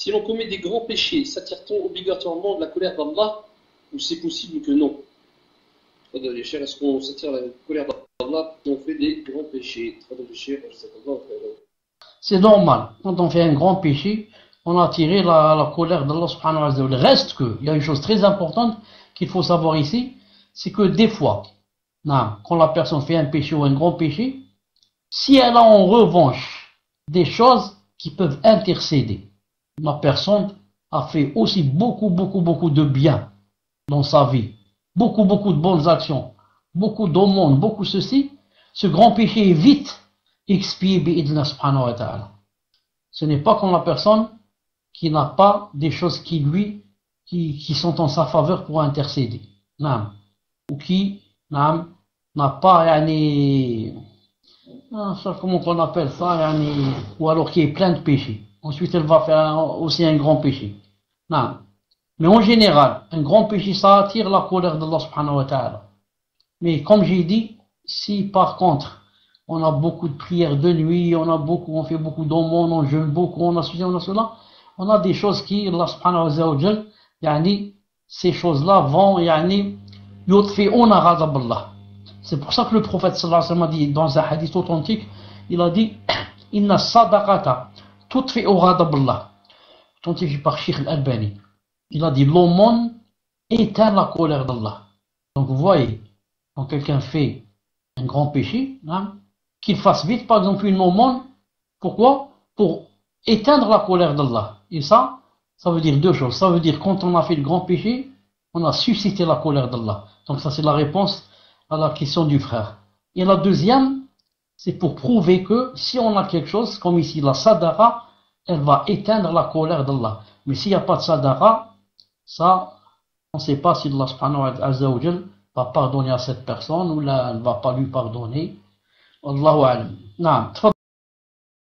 si l'on commet des grands péchés, s'attire-t-on obligatoirement de la colère d'Allah ou c'est possible que non? Est-ce qu'on s'attire la colère d'Allah si on fait des grands péchés? C'est normal. Quand on fait un grand péché, on a attiré la colère d'Allah subhanahu wa ta'ala. Reste que, il y a une chose très importante qu'il faut savoir ici, c'est que des fois, quand la personne fait un péché ou un grand péché, si elle a en revanche des choses qui peuvent intercéder, la personne a fait aussi beaucoup de bien dans sa vie, beaucoup de bonnes actions, beaucoup d'aumônes, beaucoup ceci, ce grand péché est vite expié bi'idna subhanahu wa ta'ala. Ce n'est pas comme la personne qui n'a pas des choses qui sont en sa faveur pour intercéder. Ou qui n'a pas comment on appelle ça, ou alors qui est plein de péchés. Ensuite elle va faire aussi un grand péché. Mais en général, un grand péché ça attire la colère d'Allah subhanahu wa ta'ala. Mais comme j'ai dit, si par contre on a beaucoup de prières de nuit, on fait beaucoup d'aumônes, on jeûne beaucoup, on a ceci, on a cela, on a des choses qui, Allah subhanahu wa ta'ala, ces choses-là vont, yutfi'una ghadab Allah. C'est pour ça que le prophète sallallahu alayhi wa sallam a dit, dans un hadith authentique, il a dit, inna sadaqata tutfi'u ghadab Allah. Authentifié par Sheikh al-Albani. Il a dit, l'aumône éteint la colère d'Allah. Donc vous voyez, quand quelqu'un fait un grand péché, qu'il fasse vite par exemple une aumône. Pourquoi? Pour éteindre la colère d'Allah. Et ça veut dire deux choses. Ça veut dire quand on a fait le grand péché, on a suscité la colère d'Allah. Donc ça c'est la réponse à la question du frère. Et la deuxième, c'est pour prouver que si on a quelque chose, comme ici la sadaqa, elle va éteindre la colère d'Allah. Mais s'il n'y a pas de sadaqa, ça, on ne sait pas si Allah subhanahu wa ta'ala va pardonner à cette personne ou là, elle ne va pas lui pardonner. Allahu alam.